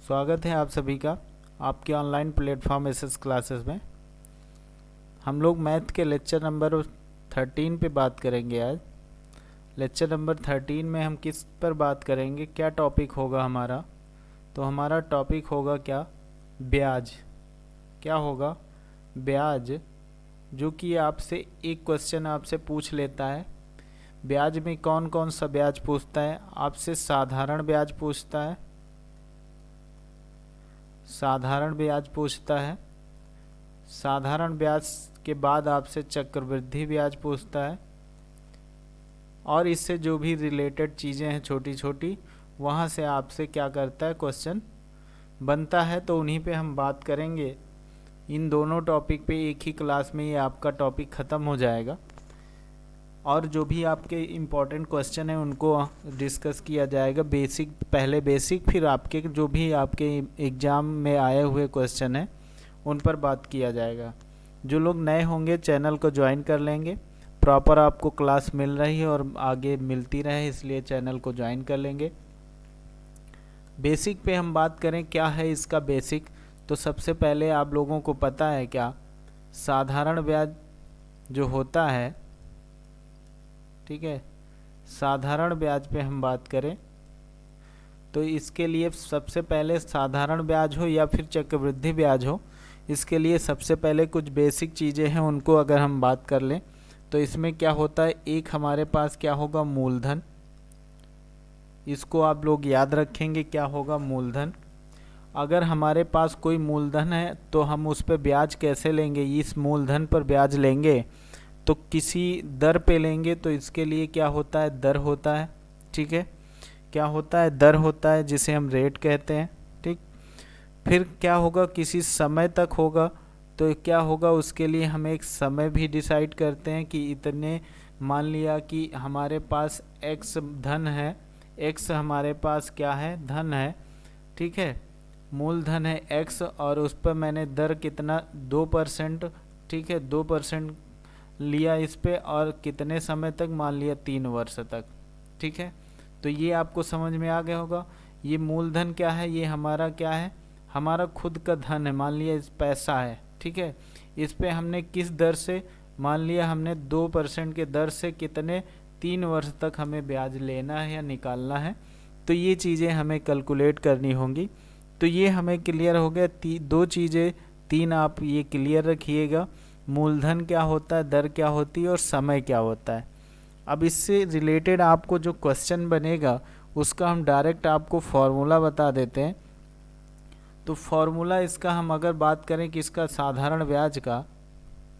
स्वागत है आप सभी का आपके ऑनलाइन प्लेटफॉर्म एसएस क्लासेस में। हम लोग मैथ के लेक्चर नंबर 13 पे बात करेंगे आज। लेक्चर नंबर 13 में हम किस पर बात करेंगे, क्या टॉपिक होगा हमारा? तो हमारा टॉपिक होगा क्या? ब्याज। क्या होगा? ब्याज। जो कि आपसे एक क्वेश्चन आपसे पूछ लेता है। ब्याज में कौन कौन सा ब्याज पूछता है? आपसे साधारण ब्याज पूछता है, साधारण ब्याज पूछता है। साधारण ब्याज के बाद आपसे चक्रवृद्धि ब्याज पूछता है, और इससे जो भी रिलेटेड चीज़ें हैं छोटी छोटी, वहाँ से आपसे क्या करता है, क्वेश्चन बनता है। तो उन्हीं पे हम बात करेंगे। इन दोनों टॉपिक पे एक ही क्लास में ये आपका टॉपिक ख़त्म हो जाएगा, और जो भी आपके इम्पोर्टेंट क्वेश्चन हैं उनको डिस्कस किया जाएगा। बेसिक, पहले बेसिक, फिर आपके जो भी आपके एग्ज़ाम में आए हुए क्वेश्चन हैं उन पर बात किया जाएगा। जो लोग नए होंगे चैनल को ज्वाइन कर लेंगे। प्रॉपर आपको क्लास मिल रही है और आगे मिलती रहे, इसलिए चैनल को ज्वाइन कर लेंगे। बेसिक पे हम बात करें, क्या है इसका बेसिक? तो सबसे पहले आप लोगों को पता है क्या, साधारण ब्याज जो होता है, ठीक है, साधारण ब्याज पे हम बात करें तो इसके लिए सबसे पहले साधारण ब्याज हो या फिर चक्रवृद्धि ब्याज हो, इसके लिए सबसे पहले कुछ बेसिक चीज़ें हैं, उनको अगर हम बात कर लें तो इसमें क्या होता है, एक हमारे पास क्या होगा, मूलधन। इसको आप लोग याद रखेंगे, क्या होगा, मूलधन। अगर हमारे पास कोई मूलधन है तो हम उस पर ब्याज कैसे लेंगे? इस मूलधन पर ब्याज लेंगे तो किसी दर पे लेंगे, तो इसके लिए क्या होता है, दर होता है। ठीक है, क्या होता है, दर होता है, जिसे हम रेट कहते हैं। ठीक, फिर क्या होगा, किसी समय तक होगा, तो क्या होगा, उसके लिए हम एक समय भी डिसाइड करते हैं कि इतने, मान लिया कि हमारे पास एक्स धन है, एक्स हमारे पास क्या है, धन है। ठीक है, मूलधन है एक्स, और उस पर मैंने दर कितना, 2%। ठीक है, 2% लिया इस पे, और कितने समय तक, मान लिया 3 वर्ष तक। ठीक है, तो ये आपको समझ में आ गया होगा। ये मूलधन क्या है, ये हमारा क्या है, हमारा खुद का धन है। मान लिया इस पैसा है, ठीक है, इस पे हमने किस दर से, मान लिया हमने 2% के दर से कितने, 3 वर्ष तक हमें ब्याज लेना है या निकालना है। तो ये चीज़ें हमें कैलकुलेट करनी होंगी। तो ये हमें क्लियर हो गया। दो चीज़ें, तीन आप ये क्लियर रखिएगा, मूलधन क्या होता है, दर क्या होती है, और समय क्या होता है। अब इससे रिलेटेड आपको जो क्वेश्चन बनेगा उसका हम डायरेक्ट आपको फॉर्मूला बता देते हैं। तो फॉर्मूला इसका हम अगर बात करें किसका, साधारण ब्याज का,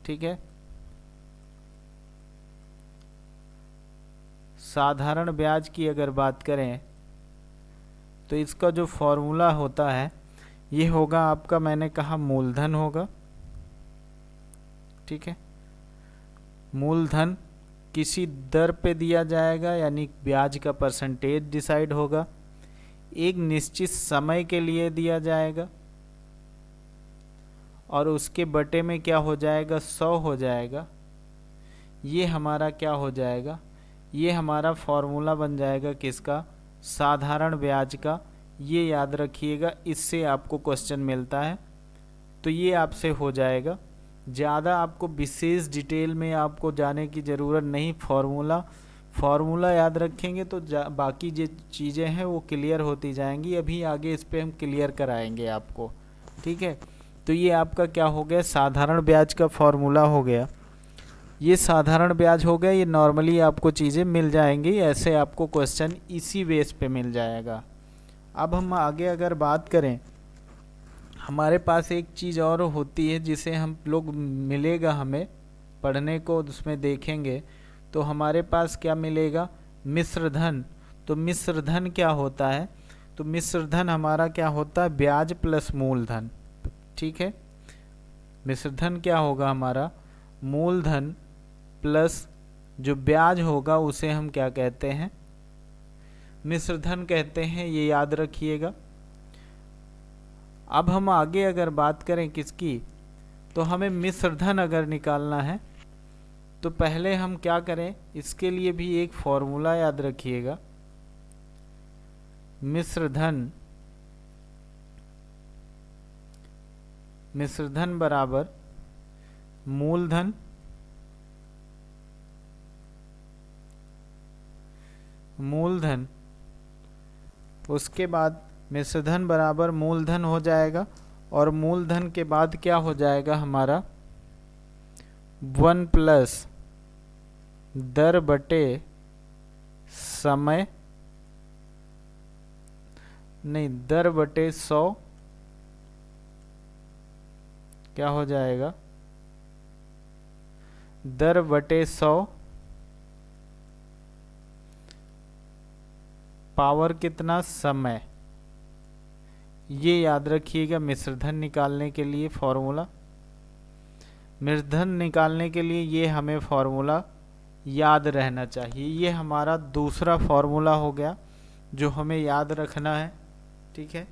ठीक है, साधारण ब्याज की अगर बात करें तो इसका जो फॉर्मूला होता है ये होगा आपका, मैंने कहा मूलधन होगा। ठीक है, मूलधन किसी दर पे दिया जाएगा, यानी ब्याज का परसेंटेज डिसाइड होगा, एक निश्चित समय के लिए दिया जाएगा, और उसके बटे में क्या हो जाएगा, 100 हो जाएगा। ये हमारा क्या हो जाएगा, ये हमारा फॉर्मूला बन जाएगा किसका, साधारण ब्याज का। ये याद रखिएगा, इससे आपको क्वेश्चन मिलता है, तो ये आपसे हो जाएगा। ज़्यादा आपको विशेष डिटेल में आपको जाने की ज़रूरत नहीं। फॉर्मूला याद रखेंगे तो बाकी जो चीज़ें हैं वो क्लियर होती जाएंगी। अभी आगे इस पे हम क्लियर कराएंगे आपको। ठीक है, तो ये आपका क्या हो गया, साधारण ब्याज का फॉर्मूला हो गया। ये साधारण ब्याज हो गया, ये नॉर्मली आपको चीज़ें मिल जाएंगी, ऐसे आपको क्वेश्चन इसी बेस पे मिल जाएगा। अब हम आगे अगर बात करें, हमारे पास एक चीज़ और होती है जिसे हम लोग मिलेगा, हमें पढ़ने को उसमें देखेंगे तो हमारे पास क्या मिलेगा, मिश्र धन। तो मिश्र धन क्या होता है, तो मिश्र धन हमारा क्या होता है, ब्याज प्लस मूलधन। ठीक है, मिश्र धन क्या होगा हमारा, मूलधन प्लस जो ब्याज होगा उसे हम क्या कहते हैं, मिश्र धन कहते हैं। ये याद रखिएगा। अब हम आगे अगर बात करें किसकी, तो हमें मिश्र धन अगर निकालना है तो पहले हम क्या करें, इसके लिए भी एक फॉर्मूला याद रखिएगा। मिश्र धन मिश्रधन बराबर मूलधन उसके बाद मिश्रधन बराबर मूलधन हो जाएगा, और मूलधन के बाद क्या हो जाएगा हमारा 1 प्लस दर बटे समय, नहीं दर बटे 100 क्या हो जाएगा, दर बटे 100 पावर कितना समय। ये याद रखिएगा मिश्रधन निकालने के लिए फॉर्मूला, मिश्रधन निकालने के लिए ये हमें फॉर्मूला याद रहना चाहिए। ये हमारा दूसरा फॉर्मूला हो गया जो हमें याद रखना है, ठीक है।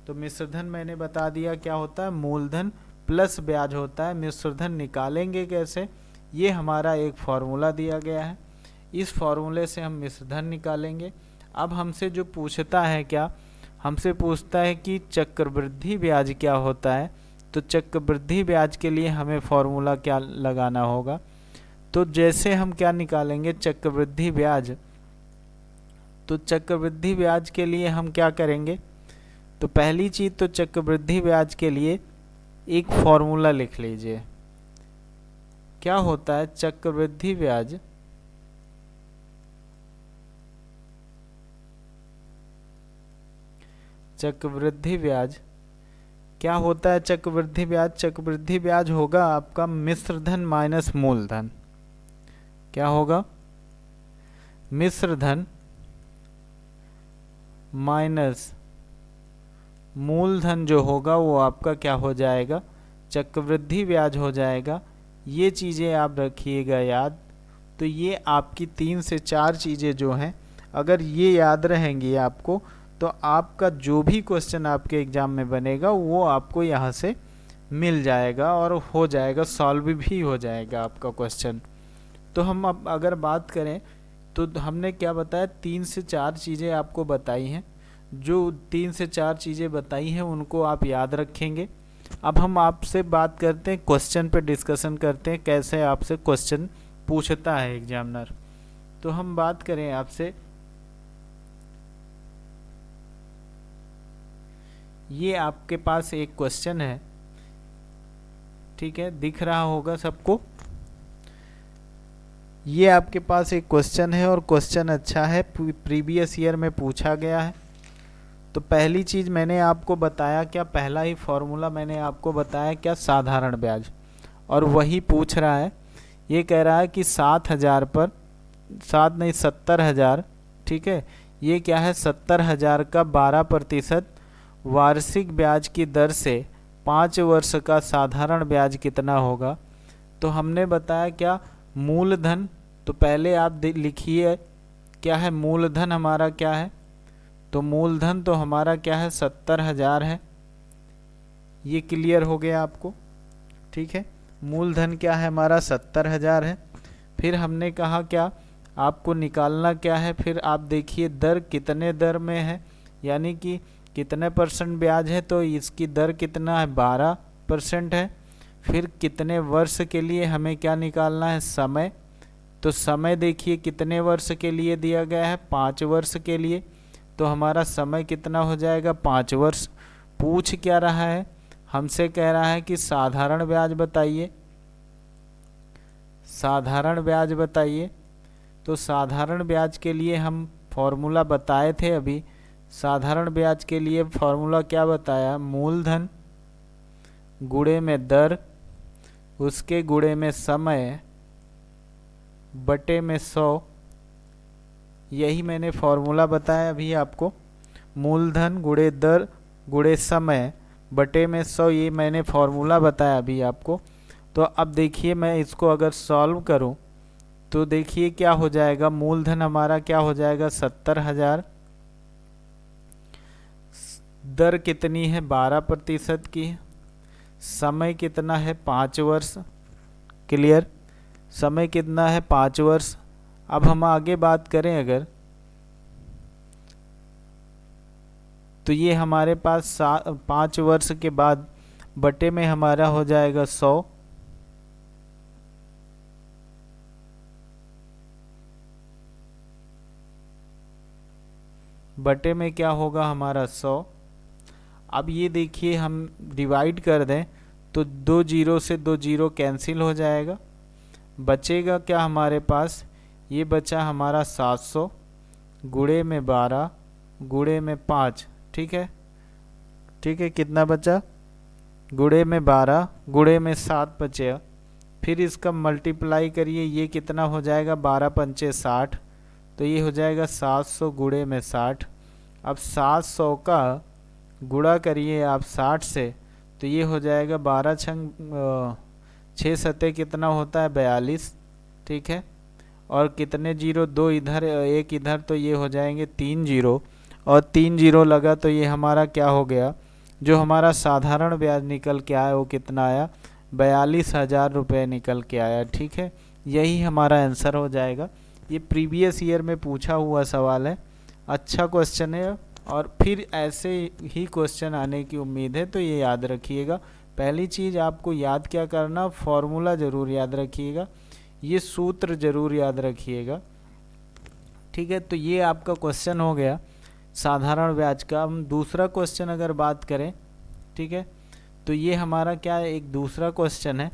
तो मिश्रधन मैंने बता दिया क्या होता है, मूलधन प्लस ब्याज होता है। मिश्रधन निकालेंगे कैसे, ये हमारा एक फॉर्मूला दिया गया है, इस फॉर्मूले से हम मिश्रधन निकालेंगे। अब हमसे जो पूछता है क्या, हमसे पूछता है कि चक्रवृद्धि ब्याज क्या होता है। तो चक्रवृद्धि ब्याज के लिए हमें फॉर्मूला क्या लगाना होगा। तो जैसे हम क्या निकालेंगे चक्रवृद्धि ब्याज, तो चक्रवृद्धि ब्याज के लिए हम क्या करेंगे, तो पहली चीज़ तो चक्रवृद्धि ब्याज के लिए एक फॉर्मूला लिख लीजिए। क्या होता है चक्रवृद्धि ब्याज, चक्रवृद्धि ब्याज क्या होता है, चक्रवृद्धि ब्याज, चक्रवृद्धि ब्याज होगा आपका मिश्रधन माइनस मूलधन। क्या होगा, मिश्रधन माइनस मूलधन जो होगा वो आपका क्या हो जाएगा, चक्रवृद्धि ब्याज हो जाएगा। ये चीज़ें आप रखिएगा याद। तो ये आपकी 3 से 4 चीज़ें जो हैं, अगर ये याद रहेंगी आपको, तो आपका जो भी क्वेश्चन आपके एग्ज़ाम में बनेगा वो आपको यहाँ से मिल जाएगा और हो जाएगा, सॉल्व भी हो जाएगा आपका क्वेश्चन। तो हम अब अगर बात करें तो हमने क्या बताया, 3 से 4 चीज़ें आपको बताई हैं। जो 3 से 4 चीज़ें बताई हैं उनको आप याद रखेंगे। अब हम आपसे बात करते हैं, क्वेश्चन पे डिस्कशन करते हैं कैसे आपसे क्वेश्चन पूछता है एग्जामिनर। तो हम बात करें आपसे, ये आपके पास एक क्वेश्चन है, ठीक है, दिख रहा होगा सबको। ये आपके पास एक क्वेश्चन है और क्वेश्चन अच्छा है, प्रीवियस ईयर में पूछा गया है। तो पहली चीज़ मैंने आपको बताया क्या, पहला ही फॉर्मूला मैंने आपको बताया क्या, साधारण ब्याज, और वही पूछ रहा है। ये कह रहा है कि 7,000 पर 70,000, ठीक है, ये क्या है 70,000 का 12% वार्षिक ब्याज की दर से 5 वर्ष का साधारण ब्याज कितना होगा। तो हमने बताया क्या, मूलधन, तो पहले आप लिखिए क्या है मूलधन हमारा क्या है, तो मूलधन तो हमारा क्या है 70,000 है। ये क्लियर हो गया आपको, ठीक है, मूलधन क्या है हमारा 70,000 है। फिर हमने कहा क्या, आपको निकालना क्या है, फिर आप देखिए दर कितने दर में है, यानी कि कितने % ब्याज है, तो इसकी दर कितना है 12% है। फिर कितने वर्ष के लिए हमें क्या निकालना है, समय, तो समय देखिए कितने वर्ष के लिए दिया गया है, 5 वर्ष के लिए। तो हमारा समय कितना हो जाएगा 5 वर्ष। पूछ क्या रहा है, हमसे कह रहा है कि साधारण ब्याज बताइए, साधारण ब्याज बताइए। तो साधारण ब्याज के लिए हम फॉर्मूला बताए थे अभी। साधारण ब्याज के लिए फॉर्मूला क्या बताया, मूलधन गुणे में दर, उसके गुणे में समय बटे में 100। यही मैंने फॉर्मूला बताया अभी आपको, मूलधन गुणे दर गुणे समय बटे में 100, ये मैंने फॉर्मूला बताया अभी आपको। तो अब देखिए मैं इसको अगर सॉल्व करूं तो देखिए क्या हो जाएगा, मूलधन हमारा क्या हो जाएगा 70,000, दर कितनी है 12% की, समय कितना है 5 वर्ष, क्लियर, समय कितना है 5 वर्ष। अब हम आगे बात करें अगर, तो ये हमारे पास 5 वर्ष के बाद बटे में हमारा हो जाएगा 100, बटे में क्या होगा हमारा 100। अब ये देखिए हम डिवाइड कर दें तो 2 जीरो से 2 जीरो कैंसिल हो जाएगा, बचेगा क्या हमारे पास, ये बचा हमारा 700 गुणे में 12 गुणे में 5, ठीक है, ठीक है, कितना बचा, गुणे में 12 गुणे में 7 बचे। फिर इसका मल्टीप्लाई करिए, ये कितना हो जाएगा, 12 पंचे 60, तो ये हो जाएगा 700 गुणे में 60। अब 700 का गुणा करिए आप 60 से, तो ये हो जाएगा 12 छंग 6 सत्ते कितना होता है, 42, ठीक है। और कितने जीरो, 2 इधर 1 इधर, तो ये हो जाएंगे 3 जीरो, और 3 जीरो लगा तो ये हमारा क्या हो गया, जो हमारा साधारण ब्याज निकल के आया वो कितना आया, 42,000 रुपये निकल के आया, ठीक है। यही हमारा आंसर हो जाएगा। ये प्रीवियस ईयर में पूछा हुआ सवाल है, अच्छा क्वेश्चन है, और फिर ऐसे ही क्वेश्चन आने की उम्मीद है, तो ये याद रखिएगा। पहली चीज़ आपको याद क्या करना, फॉर्मूला ज़रूर याद रखिएगा, ये सूत्र ज़रूर याद रखिएगा, ठीक है। तो ये आपका क्वेश्चन हो गया साधारण ब्याज का। हम दूसरा क्वेश्चन अगर बात करें, ठीक है, तो ये हमारा क्या है, एक दूसरा क्वेश्चन है।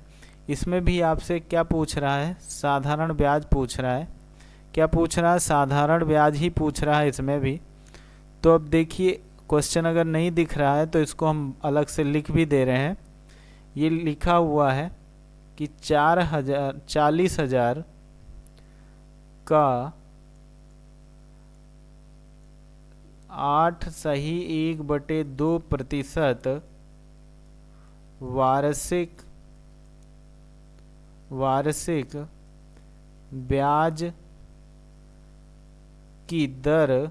इसमें भी आपसे क्या पूछ रहा है, साधारण ब्याज पूछ रहा है। क्या पूछ रहा है, साधारण ब्याज ही पूछ रहा है इसमें भी। तो अब देखिए क्वेश्चन अगर नहीं दिख रहा है तो इसको हम अलग से लिख भी दे रहे हैं। ये लिखा हुआ है कि 40,000 का 8 सही 1/2% वार्षिक ब्याज की दर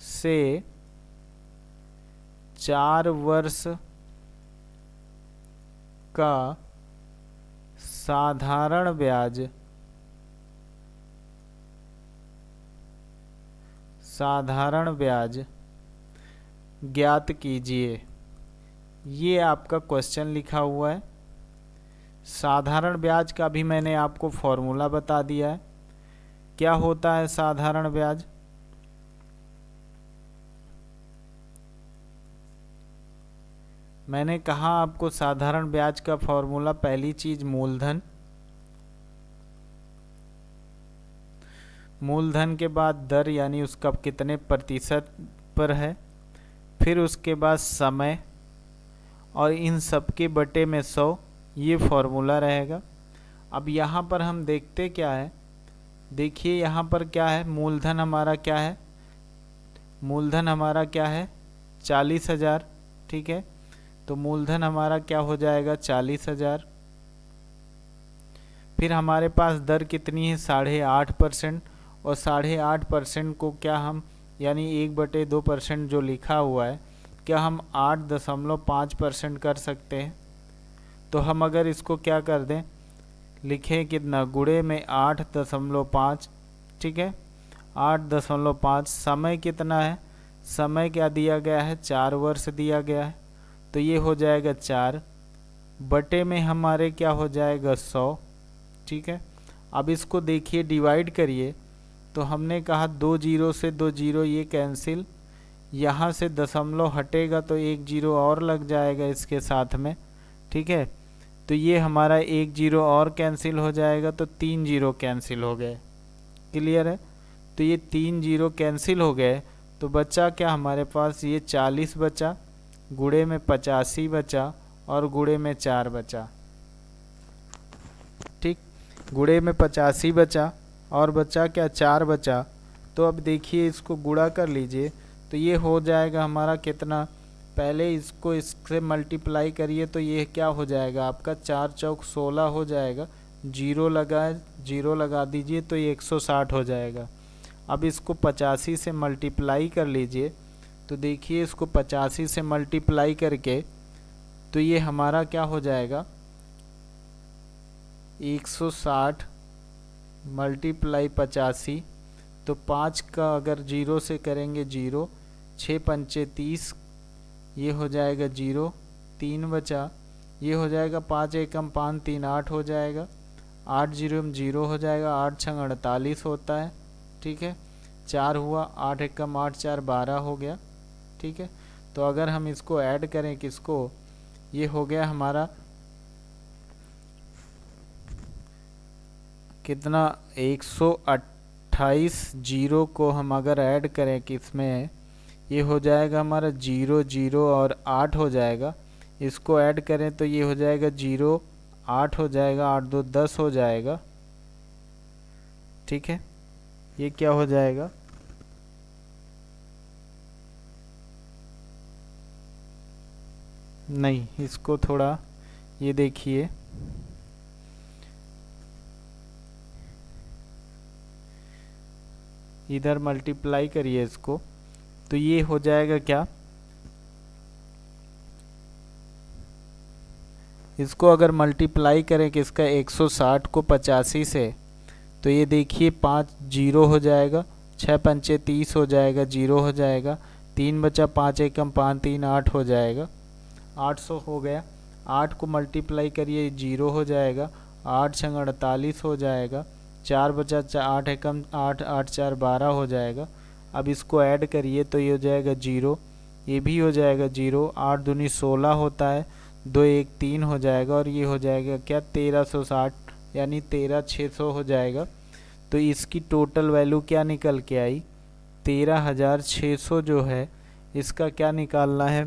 से 4 वर्ष का साधारण ब्याज ज्ञात कीजिए। ये आपका क्वेश्चन लिखा हुआ है। साधारण ब्याज का भी मैंने आपको फॉर्मूला बता दिया है। क्या होता है साधारण ब्याज, मैंने कहा आपको साधारण ब्याज का फॉर्मूला, पहली चीज मूलधन के बाद दर यानी उसका कितने प्रतिशत पर है, फिर उसके बाद समय, और इन सब के बटे में 100, ये फॉर्मूला रहेगा। अब यहाँ पर हम देखते क्या है, देखिए यहाँ पर क्या है, मूलधन हमारा क्या है, मूलधन हमारा क्या है 40,000, ठीक है। तो मूलधन हमारा क्या हो जाएगा 40,000। फिर हमारे पास दर कितनी है 8.5%, और 8.5% को क्या हम यानी 1/2% जो लिखा हुआ है, क्या हम 8.5% कर सकते हैं। तो हम अगर इसको क्या कर दें, लिखें कितना, गुणे में 8.5, ठीक है, 8.5। समय कितना है, समय क्या दिया गया है, 4 वर्ष दिया गया है, तो ये हो जाएगा 4 बटे में हमारे क्या हो जाएगा 100, ठीक है। अब इसको देखिए डिवाइड करिए, तो हमने कहा 2 जीरो से 2 जीरो ये कैंसिल, यहाँ से दशमलव हटेगा तो 1 जीरो और लग जाएगा इसके साथ में, ठीक है। तो ये हमारा 1 जीरो और कैंसिल हो जाएगा, तो 3 जीरो कैंसिल हो गए, क्लियर है। तो ये 3 जीरो कैंसिल हो गए, तो बचा क्या हमारे पास, ये 40 बचा, गुणे में 85 बचा, और गुणे में 4 बचा, ठीक। गुणे में 85 बचा और बचा क्या, 4 बचा। तो अब देखिए इसको गुणा कर लीजिए, तो ये हो जाएगा हमारा कितना, पहले इसको इससे मल्टीप्लाई करिए, तो ये क्या हो जाएगा आपका 4 चौक 16 हो जाएगा, जीरो लगा दीजिए तो ये 160 हो जाएगा। अब इसको 85 से मल्टीप्लाई कर लीजिए, तो देखिए इसको 85 से मल्टीप्लाई करके तो ये हमारा क्या हो जाएगा 160 मल्टीप्लाई 85, तो 5 का अगर जीरो से करेंगे 0, 6 पंचे 30, ये हो जाएगा 0, 3 बचा, ये हो जाएगा 5 एकम 5 3 8 हो जाएगा, 8 जीरो में 0 हो जाएगा, 8 छंग 48 होता है, ठीक है। 4 हुआ, 8 एकम 8 4 12 हो गया, ठीक है। तो अगर हम इसको ऐड करें किसको, ये हो गया हमारा कितना 128 जीरो को हम अगर ऐड करें किसमें, ये हो जाएगा हमारा 0 0 और 8 हो जाएगा। इसको ऐड करें तो ये हो जाएगा 0 8 हो जाएगा, 8 2 10 हो जाएगा, ठीक है। ये क्या हो जाएगा, नहीं इसको थोड़ा ये देखिए, इधर मल्टीप्लाई करिए इसको, तो ये हो जाएगा क्या, इसको अगर मल्टीप्लाई करें किसका 160 को 85 से, तो ये देखिए 5 जीरो हो जाएगा, 6 पंचे 30 हो जाएगा, 0 हो जाएगा, 3 बचा, 5 एकम 5 3 8 हो जाएगा, 800 हो गया। 8 को मल्टीप्लाई करिए 0 हो जाएगा, 8 छंग 48 हो जाएगा, 4 बचा, 8 एकम 8 8 4 12 हो जाएगा। अब इसको ऐड करिए तो ये हो जाएगा 0, ये भी हो जाएगा 0, 8 दूनी 16 होता है, 2 1 3 हो जाएगा, और ये हो जाएगा क्या 1360 यानी 13600 हो जाएगा। तो इसकी टोटल वैल्यू क्या निकल के आई, 13600 जो है इसका क्या निकालना है,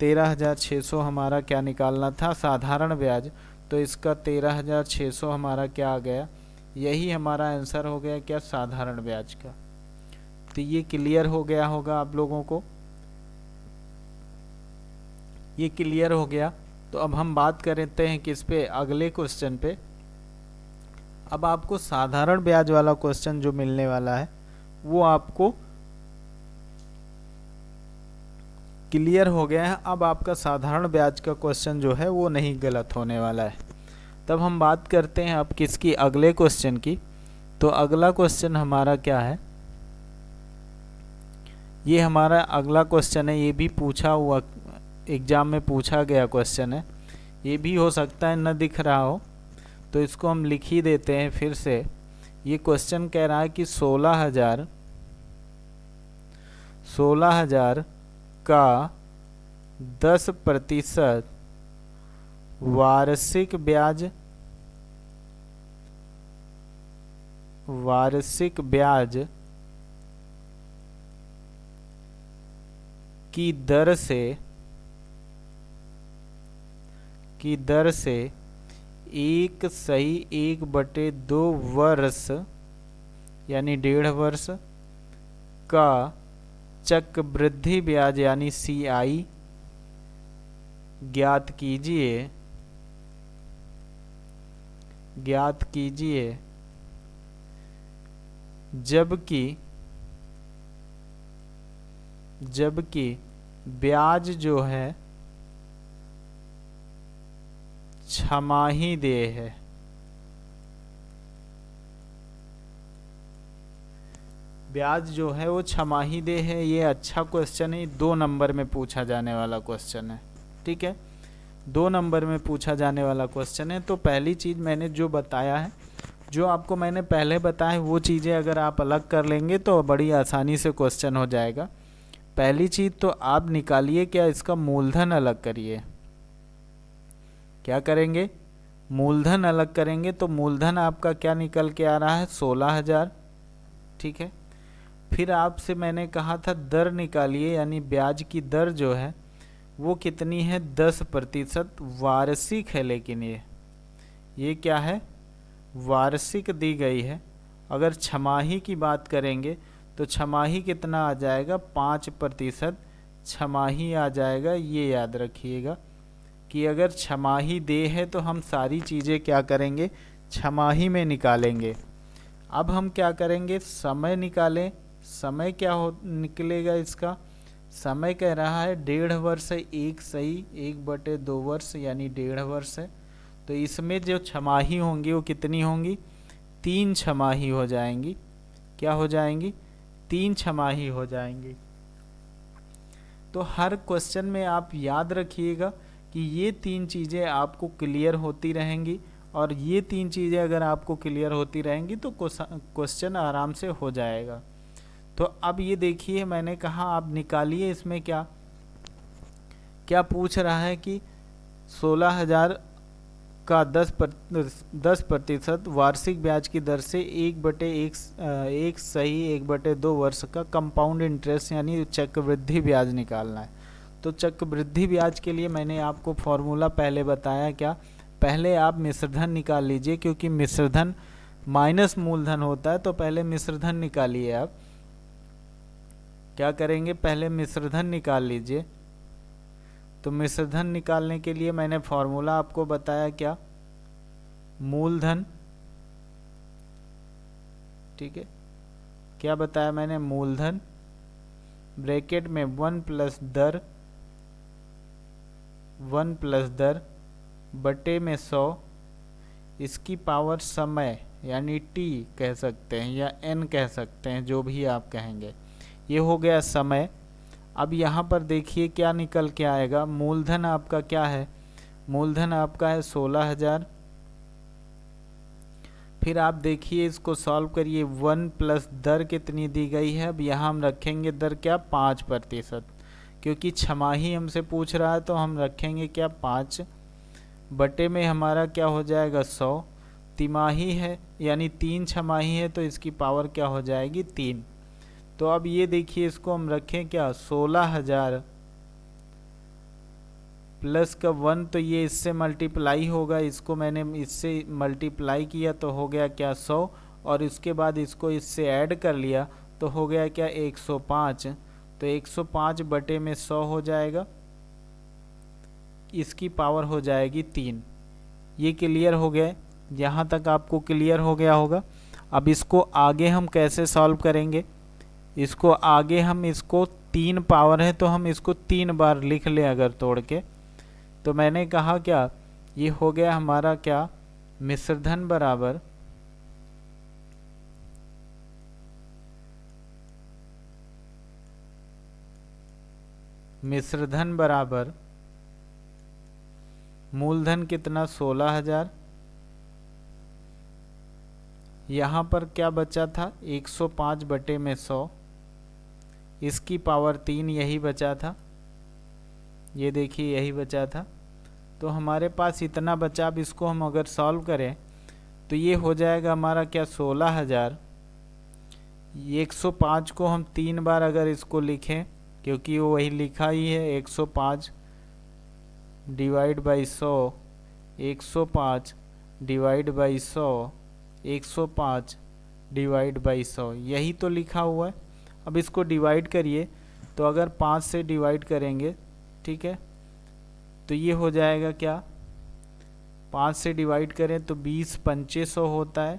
13600 हमारा क्या निकालना था साधारण ब्याज, तो इसका 13600 हमारा क्या आ गया, यही हमारा आंसर हो गया क्या साधारण ब्याज का। तो ये क्लियर हो गया होगा आप लोगों को, ये क्लियर हो गया। तो अब हम बात करते हैं किस पे, अगले क्वेश्चन पे। अब आपको साधारण ब्याज वाला क्वेश्चन जो मिलने वाला है वो आपको क्लियर हो गया है। अब आपका साधारण ब्याज का क्वेश्चन जो है वो नहीं गलत होने वाला है। तब हम बात करते हैं अब किसकी, अगले क्वेश्चन की। तो अगला क्वेश्चन हमारा क्या है, ये हमारा अगला क्वेश्चन है, ये भी पूछा हुआ एग्जाम में पूछा गया क्वेश्चन है, ये भी हो सकता है न दिख रहा हो, तो इसको हम लिख ही देते हैं फिर से। ये क्वेश्चन कह रहा है कि 16,000 का 10% वार्षिक ब्याज की दर से 1/2 वर्ष यानी 1.5 वर्ष का चक्रवृद्धि ब्याज यानी CI ज्ञात कीजिए, जबकि ब्याज जो है छमाही देय है। ब्याज जो है वो छमाही देय है। ये अच्छा क्वेश्चन है, 2 नंबर में पूछा जाने वाला क्वेश्चन है, ठीक है, 2 नंबर में पूछा जाने वाला क्वेश्चन है। तो पहली चीज़ मैंने जो बताया है, जो आपको मैंने पहले बताया वो चीज़ें अगर आप अलग कर लेंगे तो बड़ी आसानी से क्वेश्चन हो जाएगा। पहली चीज़ तो आप निकालिए क्या, इसका मूलधन अलग करिए। क्या करेंगे, मूलधन अलग करेंगे, तो मूलधन आपका क्या निकल के आ रहा है 16,000, ठीक है। फिर आपसे मैंने कहा था दर निकालिए, यानी ब्याज की दर जो है वो कितनी है 10% वार्षिक है, लेकिन ये क्या है वार्षिक दी गई है। अगर छमाही की बात करेंगे तो छमाही कितना आ जाएगा 5% छमाही आ जाएगा। ये याद रखिएगा कि अगर छमाही दे है तो हम सारी चीज़ें क्या करेंगे छमाही में निकालेंगे। अब हम क्या करेंगे समय निकालें। समय क्या हो निकलेगा इसका, समय कह रहा है 1.5 वर्ष है, 1/2 वर्ष यानी 1.5 वर्ष है। तो इसमें जो छमाही होंगी वो कितनी होंगी 3 छमाही हो जाएंगी। क्या हो जाएंगी 3 छमाही हो जाएंगी। तो हर क्वेश्चन में आप याद रखिएगा कि ये तीन चीज़ें आपको क्लियर होती रहेंगी, और ये तीन चीज़ें अगर आपको क्लियर होती रहेंगी तो क्वेश्चन आराम से हो जाएगा। तो अब ये देखिए, मैंने कहा आप निकालिए इसमें क्या क्या पूछ रहा है कि 16,000 का 10% वार्षिक ब्याज की दर से 1/1 सही 1/2 वर्ष का कंपाउंड इंटरेस्ट यानी चक्रवृद्धि ब्याज निकालना है। तो चक्रवृद्धि ब्याज के लिए मैंने आपको फॉर्मूला पहले बताया क्या, पहले आप मिश्रधन निकाल लीजिए, क्योंकि मिश्रधन माइनस मूलधन होता है। तो पहले मिश्रधन निकालिए। आप क्या करेंगे, पहले मिश्रधन निकाल लीजिए। तो मिश्रधन निकालने के लिए मैंने फॉर्मूला आपको बताया क्या, मूलधन, ठीक है, क्या बताया मैंने, मूलधन ब्रैकेट में 1 प्लस दर बटे में 100, इसकी पावर समय यानी t कह सकते हैं या n कह सकते हैं, जो भी आप कहेंगे। ये हो गया समय। अब यहाँ पर देखिए क्या निकल के आएगा, मूलधन आपका क्या है, मूलधन आपका है 16,000। फिर आप देखिए इसको सॉल्व करिए, 1 प्लस दर कितनी दी गई है। अब यहाँ हम रखेंगे दर क्या, 5%, क्योंकि छमाही हमसे पूछ रहा है तो हम रखेंगे क्या, 5 बटे में हमारा क्या हो जाएगा 100। तिमाही है यानी 3 छमाही है तो इसकी पावर क्या हो जाएगी 3। तो अब ये देखिए इसको हम रखें क्या, 16,000 प्लस का 1, तो ये इससे मल्टीप्लाई होगा, इसको मैंने इससे मल्टीप्लाई किया तो हो गया क्या 100, और इसके बाद इसको इससे ऐड कर लिया तो हो गया क्या 105। तो 105 बटे में 100 हो जाएगा, इसकी पावर हो जाएगी 3। ये क्लियर हो गया, यहाँ तक आपको क्लियर हो गया होगा। अब इसको आगे हम कैसे सॉल्व करेंगे, इसको आगे हम इसको 3 पावर है तो हम इसको 3 बार लिख लें अगर तोड़ के। तो मैंने कहा क्या, ये हो गया हमारा क्या, मिश्रधन बराबर मूलधन कितना 16,000, यहाँ पर क्या बचा था 105 बटे में 100, इसकी पावर 3, यही बचा था, ये देखिए यही बचा था। तो हमारे पास इतना बचा। अब इसको हम अगर सॉल्व करें तो ये हो जाएगा हमारा क्या, 16,000। 105 को हम 3 बार अगर इसको लिखें, क्योंकि वो वही लिखा ही है, 105 divide by 100, 105 divide by 100, 105 divide by 100, यही तो लिखा हुआ है। अब इसको डिवाइड करिए, तो अगर 5 से डिवाइड करेंगे, ठीक है, तो ये हो जाएगा क्या, 5 से डिवाइड करें तो 20 पंचे 100 होता है,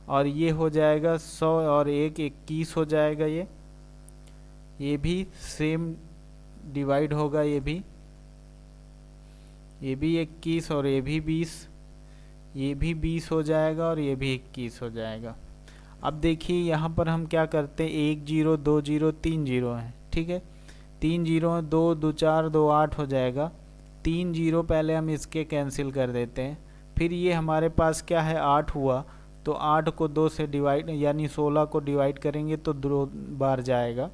और ये हो जाएगा 100 और 1 21 हो जाएगा। ये भी सेम डिवाइड होगा, ये भी 21 और ये भी 20, ये भी 20 हो जाएगा और ये भी 21 हो जाएगा। अब देखिए यहाँ पर हम क्या करते हैं, 1 0 2 0 3 0 है, ठीक है, 3 0 2 2 4 2 8 हो जाएगा। 3 0 पहले हम इसके कैंसिल कर देते हैं। फिर ये हमारे पास क्या है 8 हुआ, तो 8 को 2 से डिवाइड यानी 16 को डिवाइड करेंगे तो 2 बार जाएगा,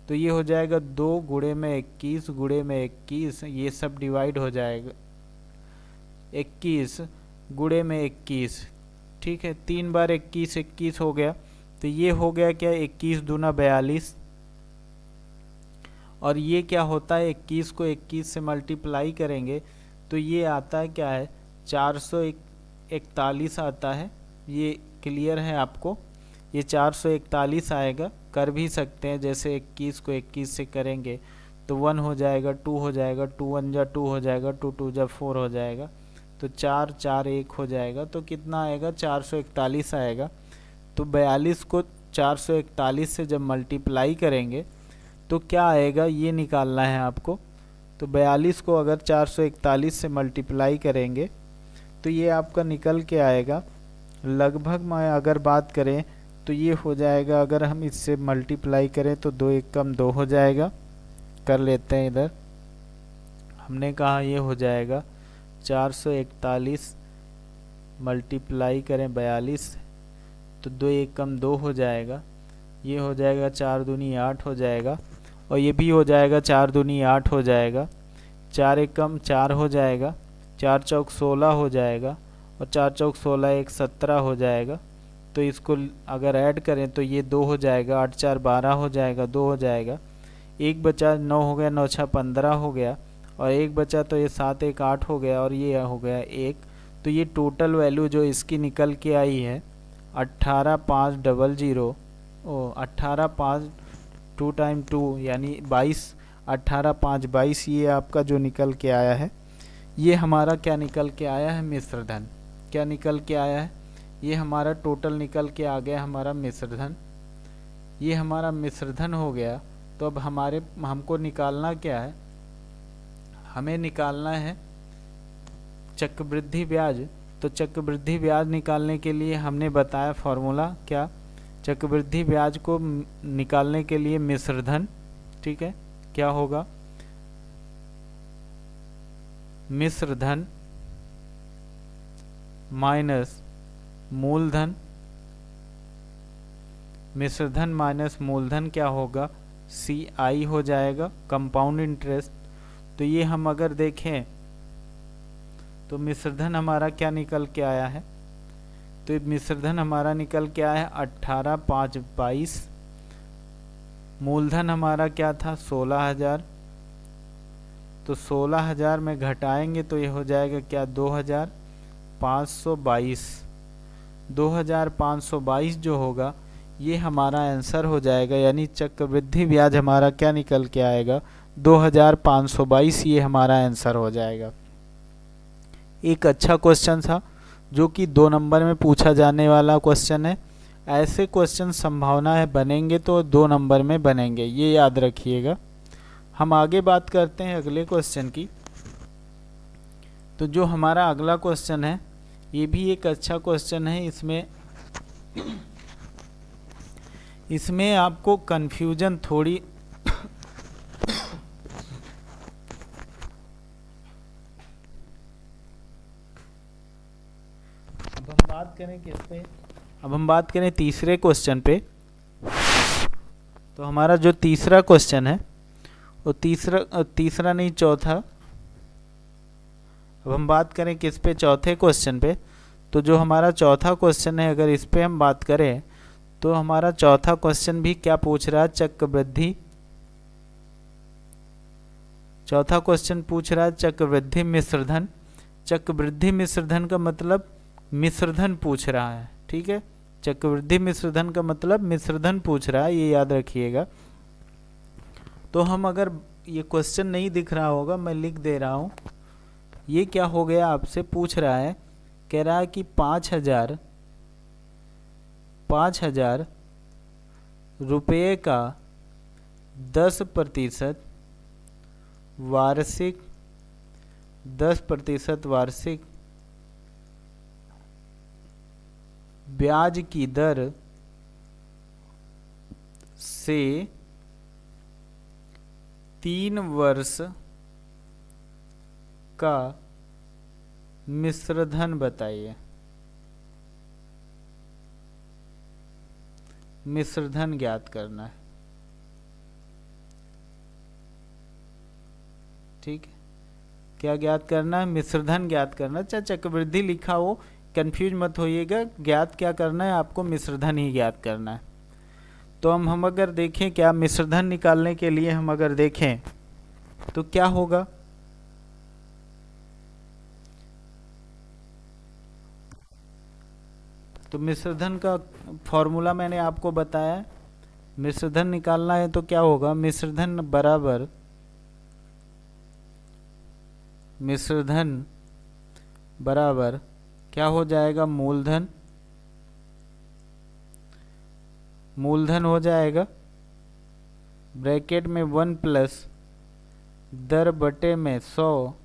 तो ये हो जाएगा 2 गुणे में 21 गुणे में 21, ये सब डिवाइड हो जाएगा 21 गुणे में 21, ठीक है, 3 बार 21 21 हो गया। तो ये हो गया क्या, 21 दूना 42, और ये क्या होता है 21 को 21 से मल्टीप्लाई करेंगे तो ये आता है क्या है 441 आता है। ये क्लियर है आपको, ये 441 आएगा। कर भी सकते हैं, जैसे 21 को 21 से करेंगे तो 1 हो जाएगा, 2 हो जाएगा, 2 1 जा 2 हो जाएगा, 2 2 जा 4 हो जाएगा, तो 4 4 1 हो जाएगा। तो कितना आएगा 441 आएगा। तो 42 को 441 से जब मल्टीप्लाई करेंगे तो क्या आएगा ये निकालना है आपको। तो 42 को अगर 441 से मल्टीप्लाई करेंगे तो ये आपका निकल के आएगा लगभग, मैं अगर बात करें तो ये हो जाएगा, अगर हम इससे मल्टीप्लाई करें तो 2 1 कम 2 हो जाएगा। कर लेते हैं इधर हमने कहा ये हो जाएगा 441 मल्टीप्लाई करें 42, तो 2 एकम 2 हो जाएगा, ये हो जाएगा 4 दूनी 8 हो जाएगा, और ये भी हो जाएगा 4 दूनी 8 हो जाएगा, 4 एकम 4 हो जाएगा, 4 चौक 16 हो जाएगा, और 4 चौक 16 एक 17 हो जाएगा। तो इसको अगर ऐड करें तो ये 2 हो जाएगा, 8 4 12 हो जाएगा, 2 हो जाएगा, एक बचा 9 हो गया, 9 6 15 हो गया, और एक बचा तो ये 7 1 8 हो गया, और ये हो गया 1। तो ये टोटल वैल्यू जो इसकी निकल के आई है 18,500, 18,5 2 टाइम 2 यानी 22, 18,5 22, ये आपका जो निकल के आया है, ये हमारा क्या निकल के आया है, मिश्र धन। क्या निकल के आया है, ये हमारा टोटल निकल के आ गया हमारा मिश्र धन। ये हमारा मिश्र धन हो गया। तो अब हमको निकालना क्या है, हमें निकालना है चक्रवृद्धि ब्याज। तो चक्रवृद्धि ब्याज निकालने के लिए हमने बताया फॉर्मूला क्या, चक्रवृद्धि ब्याज को निकालने के लिए मिश्र धन, ठीक है, क्या होगा, मिश्र धन माइनस मूलधन, मिश्र धन माइनस मूलधन क्या होगा, CI हो जाएगा, कंपाउंड इंटरेस्ट। तो ये हम अगर देखें तो मिश्र धन हमारा क्या निकल के आया है, तो मिश्र धन हमारा निकल के आया है 18,5 22, मूलधन हमारा क्या था 16,000, तो 16,000 में घटाएंगे तो ये हो जाएगा क्या 2,522, 2,522 जो होगा ये हमारा आंसर हो जाएगा, यानी चक्रवृद्धि ब्याज हमारा क्या निकल के आएगा 2,522, ये हमारा आंसर हो जाएगा। एक अच्छा क्वेश्चन था जो कि 2 नंबर में पूछा जाने वाला क्वेश्चन है। ऐसे क्वेश्चन संभावना है बनेंगे तो 2 नंबर में बनेंगे, ये याद रखिएगा। हम आगे बात करते हैं अगले क्वेश्चन की। तो जो हमारा अगला क्वेश्चन है ये भी एक अच्छा क्वेश्चन है। इसमें आपको कन्फ्यूजन थोड़ी अब हम बात करें किस पे, अब हम बात करें तीसरे क्वेश्चन पे। तो हमारा जो तीसरा क्वेश्चन है वो तीसरा नहीं चौथा, अब हम बात करें किस पे, चौथे क्वेश्चन पे। तो जो हमारा चौथा क्वेश्चन है अगर इस पे हम बात करें तो हमारा चौथा क्वेश्चन भी क्या पूछ रहा है, चक्रवृद्धि। चौथा क्वेश्चन पूछ रहा है चक्रवृद्धि मिश्रधन। चक्रवृद्धि मिश्रधन का मतलब मिश्रधन पूछ रहा है, ठीक है, चक्रवृद्धि मिश्रधन का मतलब मिश्रधन पूछ रहा है, ये याद रखिएगा। तो हम अगर ये क्वेश्चन नहीं दिख रहा होगा मैं लिख दे रहा हूँ। ये क्या हो गया, आपसे पूछ रहा है, कह रहा है कि 5,000 रुपये का 10% वार्षिक 10% वार्षिक ब्याज की दर से 3 वर्ष का मिश्रधन बताइए। मिश्रधन ज्ञात करना है, ठीक है, क्या ज्ञात करना है, मिश्रधन ज्ञात करना। चाहे चक्रवृद्धि लिखा हो कंफ्यूज मत होइएगा, ज्ञात क्या करना है आपको, मिश्रधन ही ज्ञात करना है। तो हम अगर देखें क्या मिश्रधन निकालने के लिए हम अगर देखें तो क्या होगा, तो मिश्रधन का फॉर्मूला मैंने आपको बताया। मिश्रधन निकालना है तो क्या होगा, मिश्रधन बराबर क्या हो जाएगा, मूलधन हो जाएगा ब्रैकेट में 1 प्लस दर बटे में 100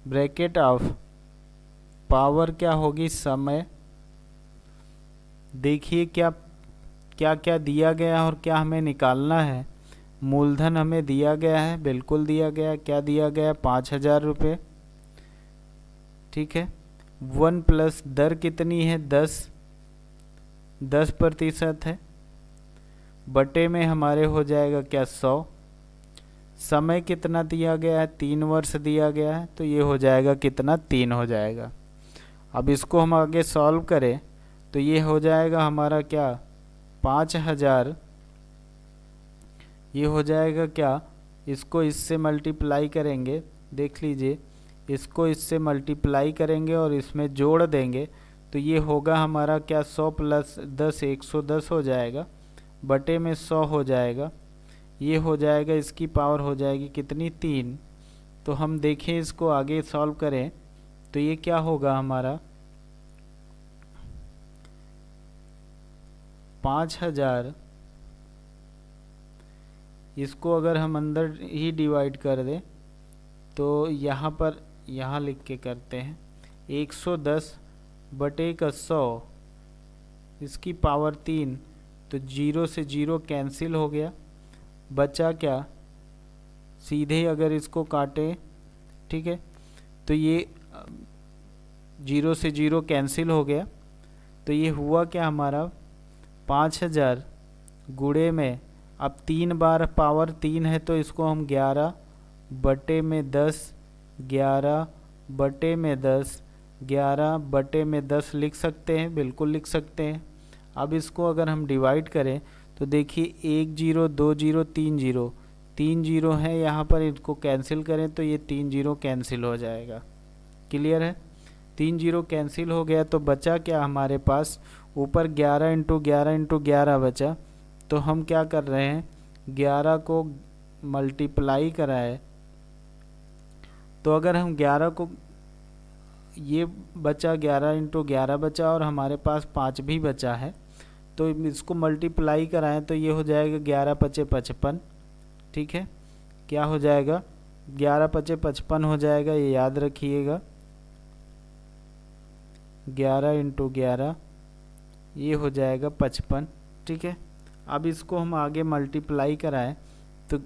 ब्रैकेट ऑफ पावर क्या होगी, समय। देखिए क्या क्या क्या दिया गया और क्या हमें निकालना है। मूलधन हमें दिया गया है, बिल्कुल दिया गया है। क्या दिया गया है? 5,000 रुपये। ठीक है। 1 प्लस दर कितनी है? 10% है। बटे में हमारे हो जाएगा क्या? 100। समय कितना दिया गया है? 3 वर्ष दिया गया है, तो ये हो जाएगा कितना? 3 हो जाएगा। अब इसको हम आगे सॉल्व करें तो ये हो जाएगा हमारा क्या? 5,000। ये हो जाएगा क्या? इसको इससे मल्टीप्लाई करेंगे, देख लीजिए, इसको इससे मल्टीप्लाई करेंगे और इसमें जोड़ देंगे तो ये होगा हमारा क्या? 100 प्लस 10 110 हो जाएगा, बटे में 100 हो जाएगा। ये हो जाएगा, इसकी पावर हो जाएगी कितनी? 3। तो हम देखें इसको आगे सॉल्व करें तो ये क्या होगा हमारा? 5,000, इसको अगर हम अंदर ही डिवाइड कर दें तो यहाँ पर, यहाँ लिख के करते हैं, 110 बटे का 100, इसकी पावर 3, तो 0 से 0 कैंसिल हो गया। बचा क्या? सीधे अगर इसको काटे, ठीक है, तो ये 0 से 0 कैंसिल हो गया। तो ये हुआ क्या हमारा? 5,000 गुणे में, अब 3 बार पावर 3 है तो इसको हम 11 बटे में 10, 11 बटे में 10, 11 बटे में 10 लिख सकते हैं, बिल्कुल लिख सकते हैं। अब इसको अगर हम डिवाइड करें तो देखिए 1 0 2 0 3 0, 3 0 है यहाँ पर, इसको कैंसिल करें तो ये 3 0 कैंसिल हो जाएगा। क्लियर है? 3 0 कैंसिल हो गया तो बचा क्या हमारे पास? ऊपर 11 इंटू 11 इंटू 11 बचा। तो हम क्या कर रहे हैं? 11 को मल्टीप्लाई कराए तो अगर हम 11 को, ये बचा 11 इंटू 11 बचा और हमारे पास 5 भी बचा है, तो इसको मल्टीप्लाई कराएं तो ये हो जाएगा 11 पचे 55। ठीक है, क्या हो जाएगा? 11 पचे 55 हो जाएगा, ये याद रखिएगा। 11 इंटू 11 ये हो जाएगा 55। ठीक है, अब इसको हम आगे मल्टीप्लाई कराएं तो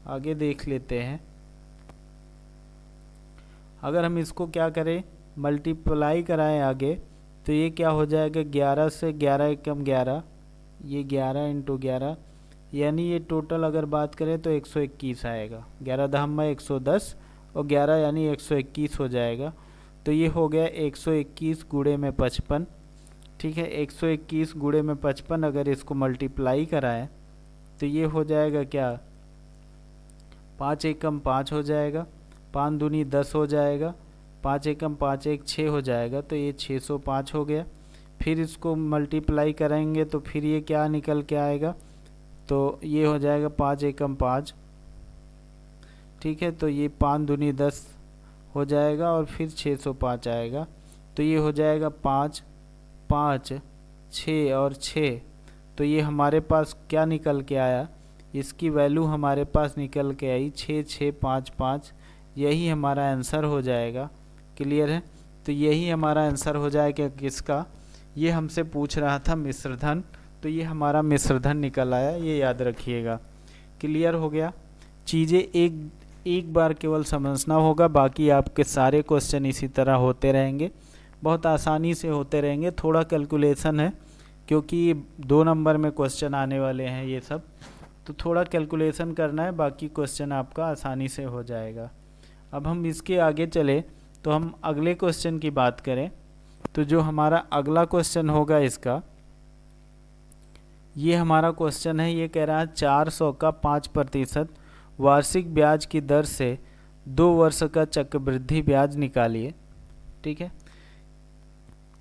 आगे देख लेते हैं। अगर हम इसको क्या करें? मल्टीप्लाई कराएं आगे तो ये क्या हो जाएगा? 11 से 11 एकम 11, ये 11 इंटू 11, यानी ये टोटल अगर बात करें तो 121 आएगा। 11 दहम्मा 110 और 11 यानी 121 हो जाएगा। तो ये हो गया 121 गुणे में 55। ठीक है, 121 गुणे में 55 अगर इसको मल्टीप्लाई कराएं तो ये हो जाएगा क्या? 5 एकम 5 हो जाएगा, 5 दूनी 10 हो जाएगा, 5 एकम 5 1 6 हो जाएगा, तो ये 605 हो गया। फिर इसको मल्टीप्लाई करेंगे तो फिर ये क्या निकल के आएगा? तो ये हो जाएगा 5 एकम 5। ठीक है, तो ये 5 दूनी 10 हो जाएगा और फिर 605 आएगा। तो ये हो जाएगा 5 5 6 और 6। तो ये हमारे पास क्या निकल के आया? इसकी वैल्यू हमारे पास निकल के आई 6655। यही हमारा आंसर हो जाएगा। क्लियर है? तो यही हमारा आंसर हो जाएगा किसका? ये हमसे पूछ रहा था मिश्रधन, तो ये हमारा मिश्रधन निकल आया, ये याद रखिएगा। क्लियर हो गया? चीज़ें एक बार केवल समझना होगा, बाकी आपके सारे क्वेश्चन इसी तरह होते रहेंगे, बहुत आसानी से होते रहेंगे। थोड़ा कैलकुलेशन है क्योंकि 2 नंबर में क्वेश्चन आने वाले हैं ये सब, तो थोड़ा कैलकुलेशन करना है, बाकी क्वेश्चन आपका आसानी से हो जाएगा। अब हम इसके आगे चले तो हम अगले क्वेश्चन की बात करें तो जो हमारा अगला क्वेश्चन होगा इसका, ये हमारा क्वेश्चन है, ये कह रहा है 400 का 5% वार्षिक ब्याज की दर से 2 वर्ष का चक्रवृद्धि ब्याज निकालिए। ठीक है,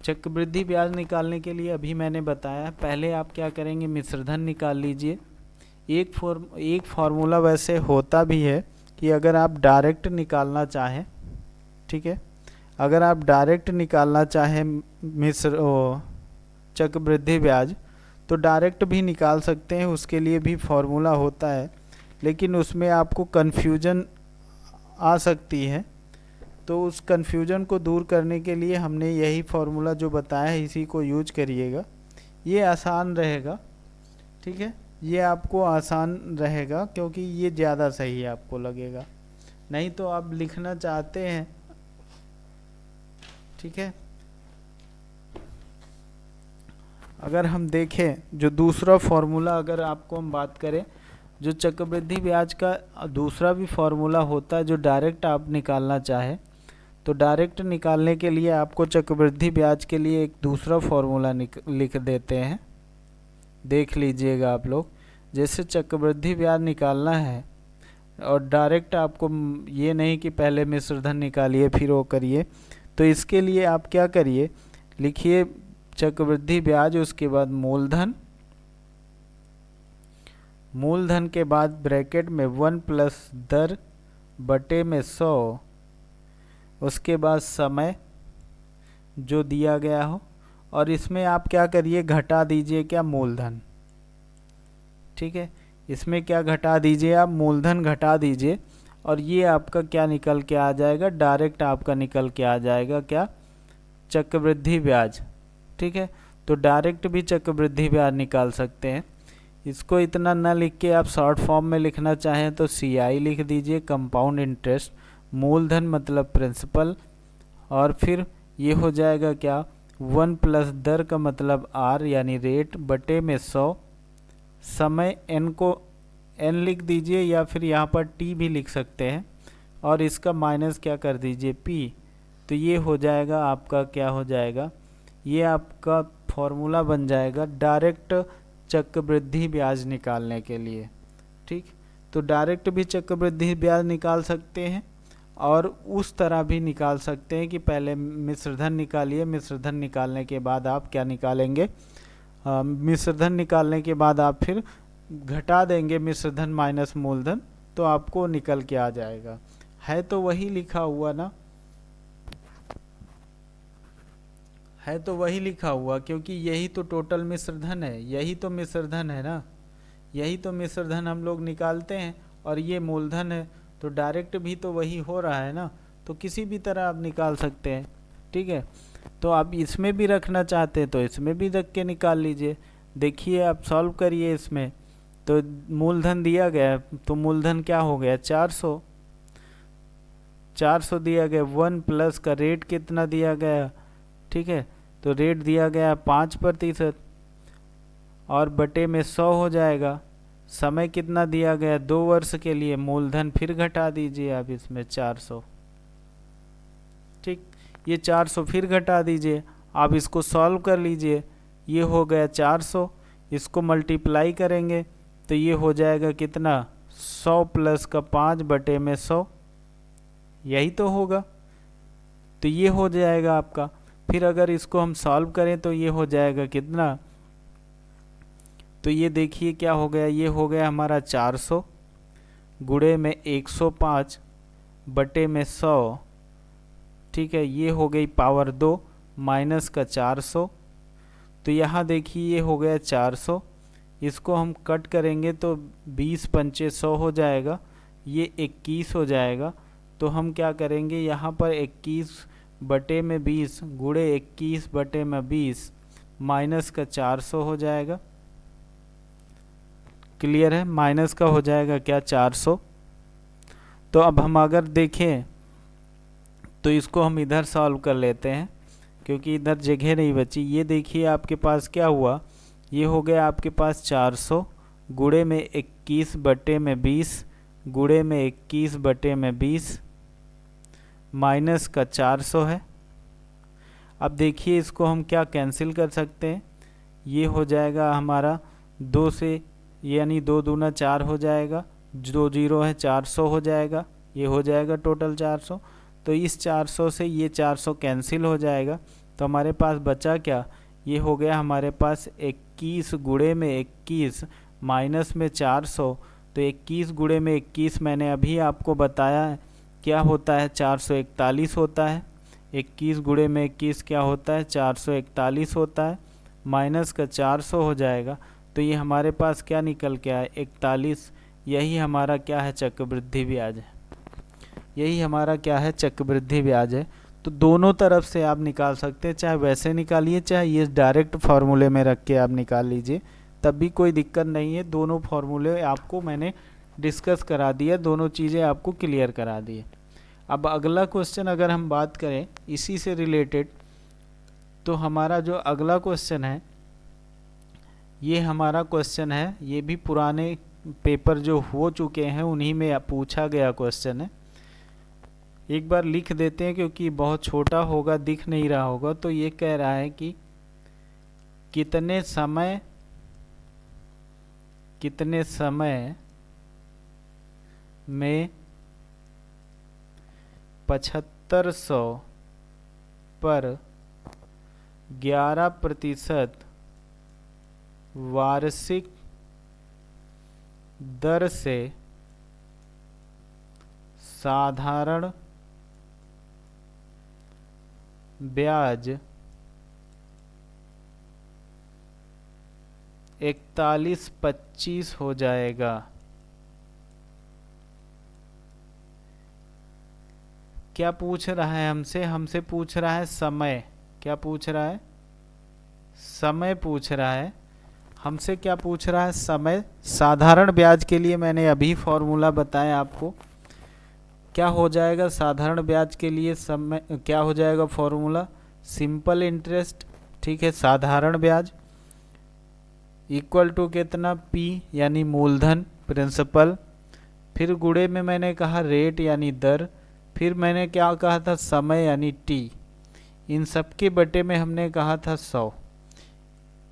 चक्रवृद्धि ब्याज निकालने के लिए अभी मैंने बताया, पहले आप क्या करेंगे? मिश्रधन निकाल लीजिए। एक फार्मूला वैसे होता भी है कि अगर आप डायरेक्ट निकालना चाहें, ठीक है, अगर आप डायरेक्ट निकालना चाहें चक्रवृद्धि ब्याज तो डायरेक्ट भी निकाल सकते हैं, उसके लिए भी फार्मूला होता है, लेकिन उसमें आपको कन्फ्यूजन आ सकती है। तो उस कन्फ्यूजन को दूर करने के लिए हमने यही फार्मूला जो बताया है इसी को यूज करिएगा, ये आसान रहेगा। ठीक है, ये आपको आसान रहेगा क्योंकि ये ज़्यादा सही आपको लगेगा, नहीं तो आप लिखना चाहते हैं, ठीक है। अगर हम देखें जो दूसरा फॉर्मूला, अगर आपको हम बात करें, जो चक्रवृद्धि ब्याज का दूसरा भी फॉर्मूला होता है जो डायरेक्ट आप निकालना चाहे, तो डायरेक्ट निकालने के लिए आपको चक्रवृद्धि ब्याज के लिए एक दूसरा फॉर्मूला लिख देते हैं। देख लीजिएगा आप लोग, जैसे चक्रवृद्धि ब्याज निकालना है और डायरेक्ट आपको ये नहीं कि पहले मिश्रधन निकालिए फिर वो करिए, तो इसके लिए आप क्या करिए, लिखिए चक्रवृद्धि ब्याज, उसके बाद मूलधन, मूलधन के बाद ब्रैकेट में 1 प्लस दर बटे में 100, उसके बाद समय जो दिया गया हो, और इसमें आप क्या करिए, घटा दीजिए क्या, मूलधन। ठीक है, इसमें क्या घटा दीजिए आप, मूलधन घटा दीजिए, और ये आपका क्या निकल के आ जाएगा, डायरेक्ट आपका निकल के आ जाएगा क्या, चक्रवृद्धि ब्याज। ठीक है, तो डायरेक्ट भी चक्रवृद्धि ब्याज निकाल सकते हैं। इसको इतना ना लिख के आप शॉर्ट फॉर्म में लिखना चाहें तो CI लिख दीजिए, कंपाउंड इंटरेस्ट, मूलधन मतलब प्रिंसिपल, और फिर ये हो जाएगा क्या, 1 प्लस दर का मतलब R यानी रेट बटे में 100, समय n को n लिख दीजिए या फिर यहाँ पर t भी लिख सकते हैं, और इसका माइनस क्या कर दीजिए p, तो ये हो जाएगा आपका, क्या हो जाएगा, ये आपका फॉर्मूला बन जाएगा डायरेक्ट चक्रवृद्धि ब्याज निकालने के लिए। ठीक, तो डायरेक्ट भी चक्रवृद्धि ब्याज निकाल सकते हैं और उस तरह भी निकाल सकते हैं कि पहले मिश्रधन निकालिए, मिश्रधन निकालने के बाद आप क्या निकालेंगे, मिश्रधन निकालने के बाद आप फिर घटा देंगे मिश्रधन माइनस मूलधन, तो आपको निकल के आ जाएगा। है तो वही लिखा हुआ ना, है तो वही लिखा हुआ, क्योंकि यही तो टोटल मिश्रधन है, यही तो मिश्रधन है ना, यही तो मिश्रधन हम लोग निकालते हैं, और ये मूलधन है, तो डायरेक्ट भी तो वही हो रहा है ना, तो किसी भी तरह आप निकाल सकते हैं। ठीक है, तो आप इसमें भी रखना चाहते हैं तो इसमें भी रख के निकाल लीजिए। देखिए आप सॉल्व करिए, इसमें तो मूलधन दिया गया, तो मूलधन क्या हो गया, 400, 400 दिया गया, 1 प्लस का रेट कितना दिया गया, ठीक है, तो रेट दिया गया 5%, और बटे में 100 हो जाएगा, समय कितना दिया गया, 2 वर्ष के लिए, मूलधन फिर घटा दीजिए आप इसमें 400। ठीक, ये 400 फिर घटा दीजिए, आप इसको सॉल्व कर लीजिए, ये हो गया 400, इसको मल्टीप्लाई करेंगे तो ये हो जाएगा कितना, 100 प्लस का 5 बटे में 100, यही तो होगा, तो ये हो जाएगा आपका। फिर अगर इसको हम सॉल्व करें तो ये हो जाएगा कितना, तो ये देखिए क्या हो गया, ये हो गया हमारा 400 गुणे में 105 बटे में 100, ठीक है, ये हो गई पावर 2 माइनस का 400, तो यहाँ देखिए ये हो गया 400, इसको हम कट करेंगे तो 20 पंचे 100 हो जाएगा, ये 21 हो जाएगा, तो हम क्या करेंगे, यहाँ पर 21 बटे में 20 गुणे 21 बटे में 20 माइनस का 400 हो जाएगा। क्लियर है, माइनस का हो जाएगा क्या, 400। तो अब हम अगर देखें तो इसको हम इधर सॉल्व कर लेते हैं, क्योंकि इधर जगह नहीं बची। ये देखिए आपके पास क्या हुआ, ये हो गया आपके पास 400 गुणे में 21 बटे में 20 गुणे में 21 बटे में 20 माइनस का 400 है। अब देखिए इसको हम क्या कैंसिल कर सकते हैं, ये हो जाएगा हमारा 2 से, यानी 2 दूना 4 हो जाएगा, जो 0 है 400 हो जाएगा, ये हो जाएगा टोटल 400। तो इस 400 से ये 400 कैंसिल हो जाएगा, तो हमारे पास बचा क्या, ये हो गया हमारे पास 21 गुणे में 21 माइनस में 400, तो 21 गुणे में 21 मैंने अभी आपको बताया है क्या होता है, 441 होता है। 21 गुणे में 21 क्या होता है, 441 होता है, माइनस का 400 हो जाएगा, तो ये हमारे पास क्या निकल के आए, 41। यही हमारा क्या है, चक्रवृद्धि ब्याज है, यही हमारा क्या है, चक्रवृद्धि ब्याज है। तो दोनों तरफ से आप निकाल सकते हैं, चाहे वैसे निकालिए चाहे ये डायरेक्ट फार्मूले में रख के आप निकाल लीजिए, तब भी कोई दिक्कत नहीं है। दोनों फॉर्मूले आपको मैंने डिस्कस करा दिया, दोनों चीज़ें आपको क्लियर करा दी। अब अगला क्वेश्चन अगर हम बात करें इसी से रिलेटेड, तो हमारा जो अगला क्वेश्चन है ये हमारा क्वेश्चन है, ये भी पुराने पेपर जो हो चुके हैं उन्हीं में पूछा गया क्वेश्चन है। एक बार लिख देते हैं क्योंकि बहुत छोटा होगा, दिख नहीं रहा होगा। तो ये कह रहा है कि कितने समय में 7500 पर 11% वार्षिक दर से साधारण ब्याज 41-25 हो जाएगा। क्या पूछ रहा है हमसे पूछ रहा है समय। क्या पूछ रहा है? समय पूछ रहा है हमसे। क्या पूछ रहा है? समय। साधारण ब्याज के लिए मैंने अभी फॉर्मूला बताया आपको। क्या हो जाएगा साधारण ब्याज के लिए? समय क्या हो जाएगा फॉर्मूला? सिंपल इंटरेस्ट, ठीक है, साधारण ब्याज इक्वल टू कितना? P यानी मूलधन, प्रिंसिपल, फिर गुणे में मैंने कहा रेट यानी दर, फिर मैंने क्या कहा था? समय यानी T। इन सब के बटे में हमने कहा था 100।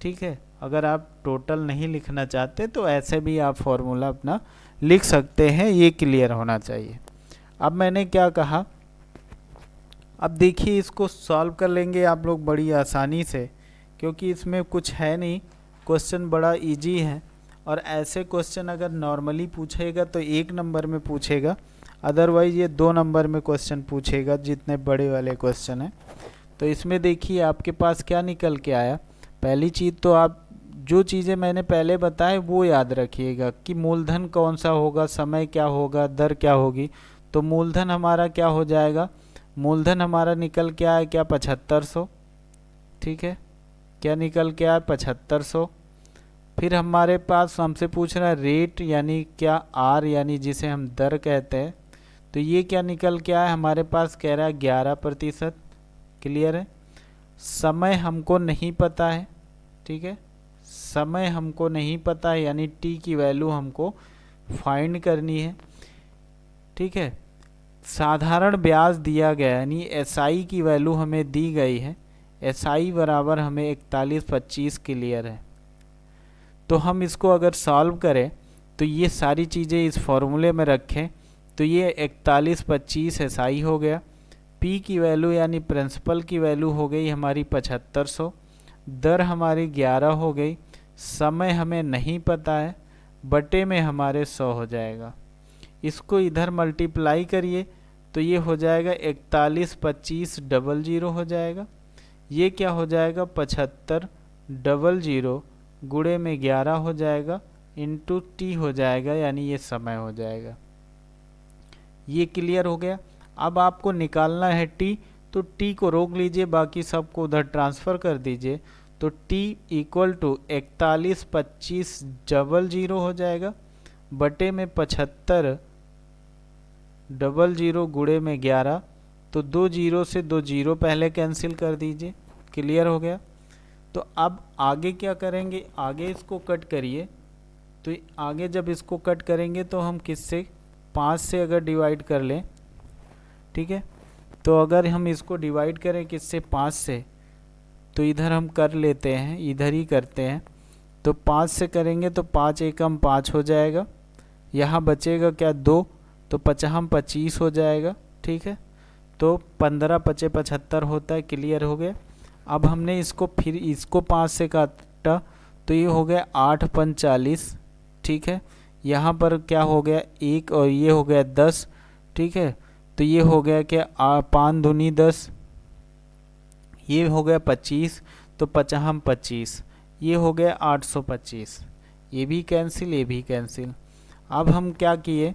ठीक है, अगर आप टोटल नहीं लिखना चाहते तो ऐसे भी आप फॉर्मूला अपना लिख सकते हैं, ये क्लियर होना चाहिए। अब मैंने क्या कहा, अब देखिए इसको सॉल्व कर लेंगे आप लोग बड़ी आसानी से, क्योंकि इसमें कुछ है नहीं, क्वेश्चन बड़ा इजी है। और ऐसे क्वेश्चन अगर नॉर्मली पूछेगा तो 1 नंबर में पूछेगा, अदरवाइज ये 2 नंबर में क्वेश्चन पूछेगा, जितने बड़े वाले क्वेश्चन हैं। तो इसमें देखिए आपके पास क्या निकल के आया। पहली चीज़ तो आप जो चीज़ें मैंने पहले बताए वो याद रखिएगा कि मूलधन कौन सा होगा, समय क्या होगा, दर क्या होगी। तो मूलधन हमारा क्या हो जाएगा? मूलधन हमारा निकल के आया क्या? 7500। ठीक है, क्या निकल के आया? 7500। फिर हमारे पास हमसे पूछ रहा है रेट यानी क्या? आर यानी जिसे हम दर कहते हैं। तो ये क्या निकल के आया हमारे पास? कह रहा है 11%। क्लियर है। समय हमको नहीं पता है, ठीक है, समय हमको नहीं पता है, यानी टी की वैल्यू हमको फाइंड करनी है। ठीक है, साधारण ब्याज दिया गया यानी एसआई की वैल्यू हमें दी गई है। एसआई बराबर हमें 41-25 क्लियर है। तो हम इसको अगर सॉल्व करें तो ये सारी चीज़ें इस फॉर्मूले में रखें तो ये 41-25 एसआई हो गया। पी की वैल्यू यानी प्रिंसिपल की वैल्यू हो गई हमारी 7500, दर हमारी 11 हो गई, समय हमें नहीं पता है, बटे में हमारे 100 हो जाएगा। इसको इधर मल्टीप्लाई करिए तो ये हो जाएगा 41-25 हो जाएगा। ये क्या हो जाएगा? 75 गुणे में 11 हो जाएगा, इंटू टी हो जाएगा, यानी ये समय हो जाएगा। ये क्लियर हो गया। अब आपको निकालना है टी, तो टी को रोक लीजिए, बाकी सबको उधर ट्रांसफ़र कर दीजिए। तो टी इक्वल टू 41-25 हो जाएगा, बटे में 75 गुणे में 11। तो 2 जीरो से 2 जीरो पहले कैंसिल कर दीजिए। क्लियर हो गया। तो अब आगे क्या करेंगे? आगे इसको कट करिए। तो आगे जब इसको कट करेंगे तो हम किससे? 5 से अगर डिवाइड कर लें, ठीक है, तो अगर हम इसको डिवाइड करें किससे? 5 से, तो इधर हम कर लेते हैं, इधर ही करते हैं। तो 5 से करेंगे तो 5 एकम 5 हो जाएगा, यहाँ बचेगा क्या? 2, तो 5-25 हो जाएगा। ठीक है, तो 15-5-75 होता है। क्लियर हो गया। अब हमने इसको फिर इसको 5 से काटा तो ये हो गया 8-5-40। ठीक है, यहाँ पर क्या हो गया? 1 और ये हो गया 10। ठीक है, तो ये हो गया क्या? 5 दूनी 10, ये हो गया 25, तो 5-25, ये हो गया 825। ये भी कैंसिल, ये भी कैंसिल। अब हम क्या किए?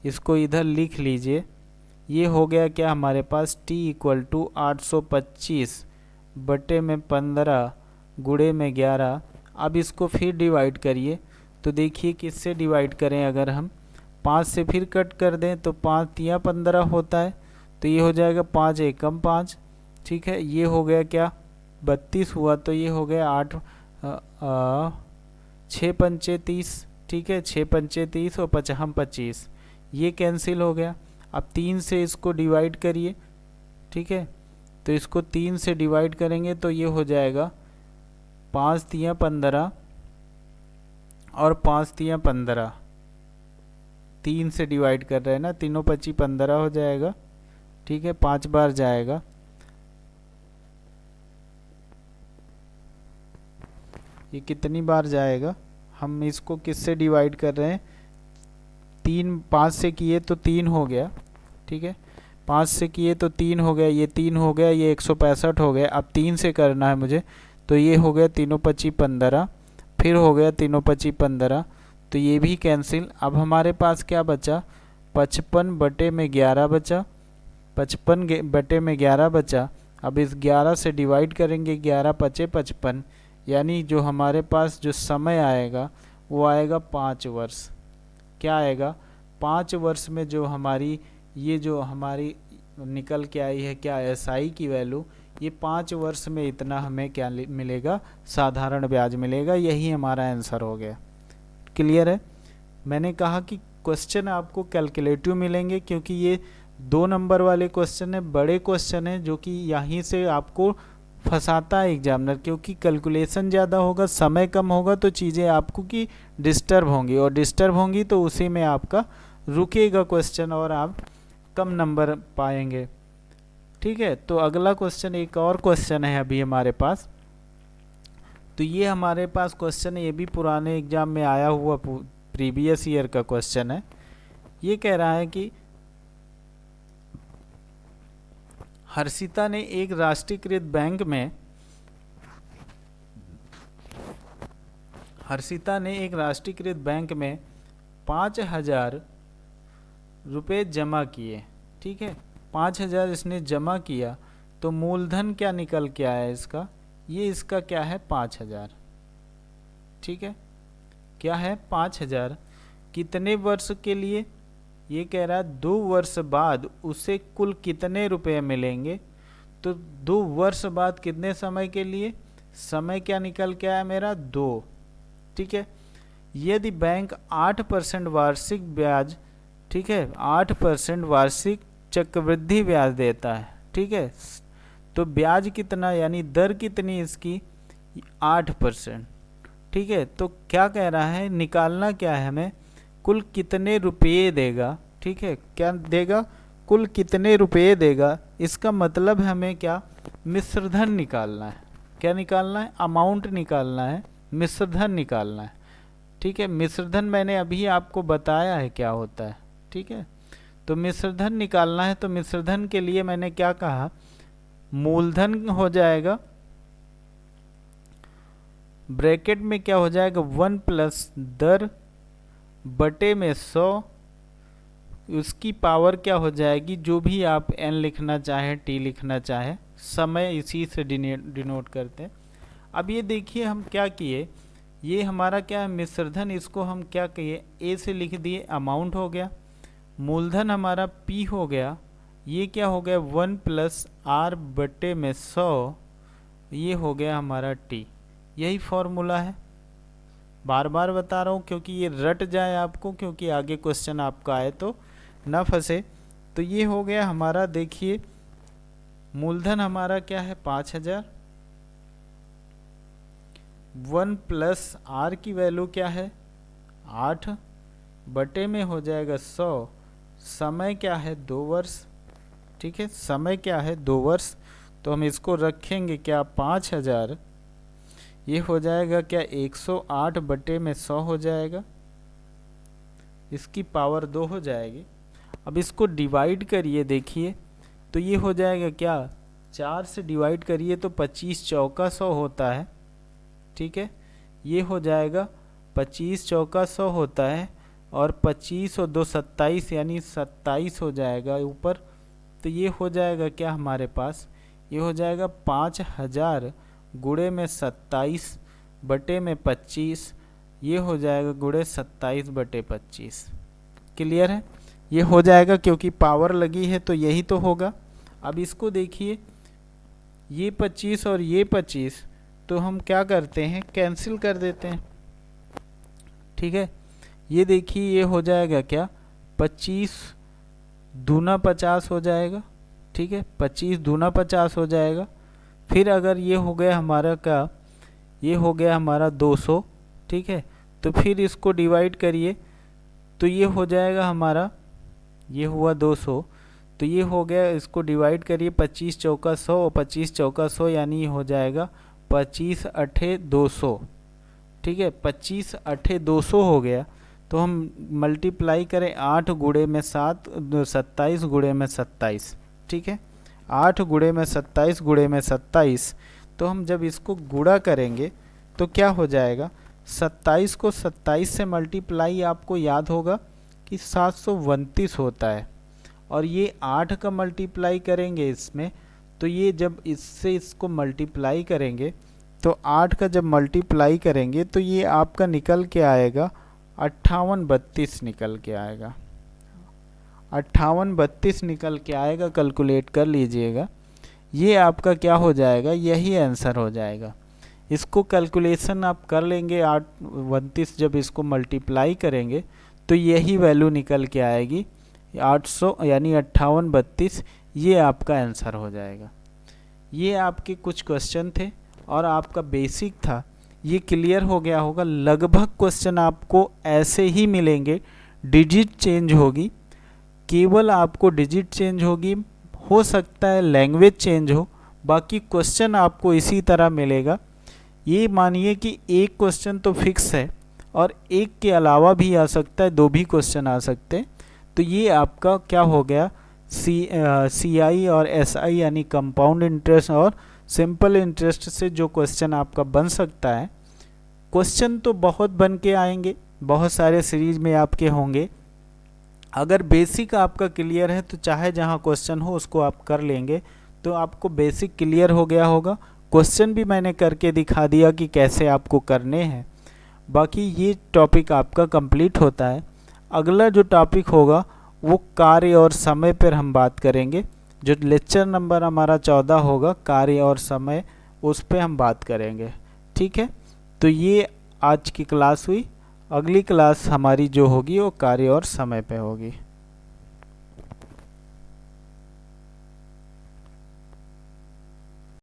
इसको इधर लिख लीजिए। ये हो गया क्या हमारे पास? t इक्वल टू 825 बटे में 15 गुणे में 11। अब इसको फिर डिवाइड करिए, तो देखिए किससे डिवाइड करें, अगर हम 5 से फिर कट कर दें तो 5 तिया 15 होता है, तो ये हो जाएगा 5 एकम 5, ठीक है। ये हो गया क्या 32 हुआ, तो ये हो गया 8 6 पंचे 30, ठीक है, 6 पंचे 30 और 5 हम 25, ये कैंसिल हो गया। अब 3 से इसको डिवाइड करिए, ठीक है, तो इसको 3 से डिवाइड करेंगे तो ये हो जाएगा 5 तिया 15 और 5 तिया 15, 3 से डिवाइड कर रहे हैं ना, तीनों 25 15 हो जाएगा, ठीक है, 5 बार जाएगा। ये कितनी बार जाएगा, हम इसको किससे डिवाइड कर रहे हैं, 5 से किए तो 3 हो गया, ठीक है, 5 से किए तो 3 हो गया, ये 3 हो गया, ये 165 हो गया। अब 3 से करना है मुझे, तो ये हो गया तीनों 25 15, फिर हो गया तीनों 25 15, तो ये भी कैंसिल। अब हमारे पास क्या बचा, 55 बटे में 11 बचा, 55 बटे में 11 बचा। अब इस 11 से डिवाइड करेंगे, 11 पचे 55, यानी जो हमारे पास जो समय आएगा वो आएगा 5 वर्ष। क्या आएगा, 5 वर्ष में जो हमारी ये जो हमारी निकल के आई है क्या एसआई की वैल्यू, ये 5 वर्ष में इतना हमें क्या मिलेगा, साधारण ब्याज मिलेगा। यही हमारा आंसर हो गया। क्लियर है। मैंने कहा कि क्वेश्चन आपको कैलकुलेटिव मिलेंगे क्योंकि ये 2 नंबर वाले क्वेश्चन है, बड़े क्वेश्चन है, जो कि यहीं से आपको फंसाता है एग्जामिनर, क्योंकि कैलकुलेशन ज़्यादा होगा, समय कम होगा, तो चीज़ें आपको की डिस्टर्ब होंगी, और डिस्टर्ब होंगी तो उसी में आपका रुकेगा क्वेश्चन और आप कम नंबर पाएंगे। ठीक है, तो अगला क्वेश्चन, एक और क्वेश्चन है अभी हमारे पास। तो ये हमारे पास क्वेश्चन है, ये भी पुराने एग्जाम में आया हुआ प्रीवियस ईयर का क्वेश्चन है। ये कह रहा है कि हर्षिता ने एक राष्ट्रीयकृत बैंक में 5,000 रुपये जमा किए। ठीक है, 5,000 इसने जमा किया, तो मूलधन क्या निकल के आया इसका, ये इसका क्या है 5,000। ठीक है, क्या है 5,000, कितने वर्ष के लिए, ये कह रहा है 2 वर्ष बाद उसे कुल कितने रुपए मिलेंगे। तो 2 वर्ष बाद कितने समय के लिए, समय क्या निकल के आया मेरा 2। ठीक है, यदि बैंक 8% वार्षिक ब्याज, ठीक है, 8% वार्षिक चक्रवृद्धि ब्याज देता है, ठीक है, तो ब्याज कितना, यानी दर कितनी इसकी 8%। ठीक है, तो क्या कह रहा है, निकालना क्या है हमें, कुल कितने रुपये देगा। ठीक है, क्या देगा, कुल कितने रुपये देगा, इसका मतलब हमें क्या मिश्रधन निकालना है। क्या निकालना है, अमाउंट निकालना है, मिश्रधन निकालना है। ठीक है, मिश्रधन मैंने अभी आपको बताया है क्या होता है। ठीक है, तो मिश्रधन निकालना है, तो मिश्रधन के लिए मैंने क्या कहा, मूलधन हो जाएगा, ब्रैकेट में क्या हो जाएगा 1 प्लस दर बटे में 100, उसकी पावर क्या हो जाएगी, जो भी आप n लिखना चाहें, t लिखना चाहें, समय इसी से डिनोट करते हैं। अब ये देखिए हम क्या किए, ये हमारा क्या है मिश्रधन, इसको हम क्या किए a से लिख दिए, अमाउंट हो गया, मूलधन हमारा p हो गया, ये क्या हो गया 1 प्लस r बटे में 100, ये हो गया हमारा t। यही फॉर्मूला है, बार बार बता रहा हूँ क्योंकि ये रट जाए आपको, क्योंकि आगे क्वेश्चन आपका आए तो ना फंसे। तो ये हो गया हमारा, देखिए मूलधन हमारा क्या है 5,000, 1 प्लस आर की वैल्यू क्या है 8 बटे में हो जाएगा 100, समय क्या है 2 वर्ष। ठीक है, समय क्या है 2 वर्ष, तो हम इसको रखेंगे क्या 5,000, ये हो जाएगा क्या 108 बटे में 100 हो जाएगा, इसकी पावर 2 हो जाएगी। अब इसको डिवाइड करिए, देखिए तो ये हो जाएगा क्या 4 से डिवाइड करिए तो 25 चौका 100 होता है। ठीक है, ये हो जाएगा 25 चौका 100 होता है, और 25 और 2 27, यानी 27 हो जाएगा ऊपर। तो ये हो जाएगा क्या हमारे पास, ये हो जाएगा 5,000 गुणे में 27 बटे में 25, ये हो जाएगा गुणे 27/25। क्लियर है? ये हो जाएगा क्योंकि पावर लगी है तो यही तो होगा। अब इसको देखिए, ये 25 और ये 25 तो हम क्या करते हैं, कैंसिल कर देते हैं। ठीक है, ये देखिए ये हो जाएगा क्या, 25 दूना 50 हो जाएगा। ठीक है, 25 दूना 50 हो जाएगा। फिर अगर ये हो गया हमारा क्या, ये हो गया हमारा 200। ठीक है, तो फिर इसको डिवाइड करिए तो ये हो जाएगा हमारा, ये हुआ 200, तो ये हो गया, इसको डिवाइड करिए 25 चौका 100 और 25 चौका 100 यानी ये हो जाएगा 25 अठे 200। ठीक है, 25 अठे 200 हो गया। तो हम मल्टीप्लाई करें 8 गुणे में 7, 27 गुणे में 27। ठीक है, 8 गुणे में 27 गुणे में 27। तो हम जब इसको गुणा करेंगे तो क्या हो जाएगा, 27 को 27 से मल्टीप्लाई आपको याद होगा कि 729 होता है। और ये 8 का मल्टीप्लाई करेंगे इसमें, तो ये जब इससे इसको मल्टीप्लाई करेंगे तो 8 का जब मल्टीप्लाई करेंगे तो ये आपका निकल के आएगा 5832 निकल के आएगा, 5832 निकल के आएगा। कैलकुलेट कर लीजिएगा, ये आपका क्या हो जाएगा, यही आंसर हो जाएगा। इसको कैलकुलेशन आप कर लेंगे, 829 जब इसको मल्टीप्लाई करेंगे तो यही वैल्यू निकल के आएगी 800 यानी 5832, ये आपका आंसर हो जाएगा। ये आपके कुछ क्वेश्चन थे और आपका बेसिक था, ये क्लियर हो गया होगा। लगभग क्वेश्चन आपको ऐसे ही मिलेंगे, डिजिट चेंज होगी, केवल आपको डिजिट चेंज होगी, हो सकता है लैंग्वेज चेंज हो, बाकी क्वेश्चन आपको इसी तरह मिलेगा। ये मानिए कि एक क्वेश्चन तो फिक्स है और एक के अलावा भी आ सकता है, 2 भी क्वेश्चन आ सकते हैं। तो ये आपका क्या हो गया, CI और SI यानी कंपाउंड इंटरेस्ट और सिंपल इंटरेस्ट से जो क्वेश्चन आपका बन सकता है। क्वेश्चन तो बहुत बन के आएंगे, बहुत सारे सीरीज में आपके होंगे। अगर बेसिक आपका क्लियर है तो चाहे जहाँ क्वेश्चन हो उसको आप कर लेंगे, तो आपको बेसिक क्लियर हो गया होगा। क्वेश्चन भी मैंने करके दिखा दिया कि कैसे आपको करने हैं। बाकी ये टॉपिक आपका कंप्लीट होता है। अगला जो टॉपिक होगा वो कार्य और समय पर हम बात करेंगे। जो लेक्चर नंबर हमारा 14 होगा, कार्य और समय, उस पर हम बात करेंगे। ठीक है, तो ये आज की क्लास हुई। अगली क्लास हमारी जो होगी वो कार्य और समय पे होगी।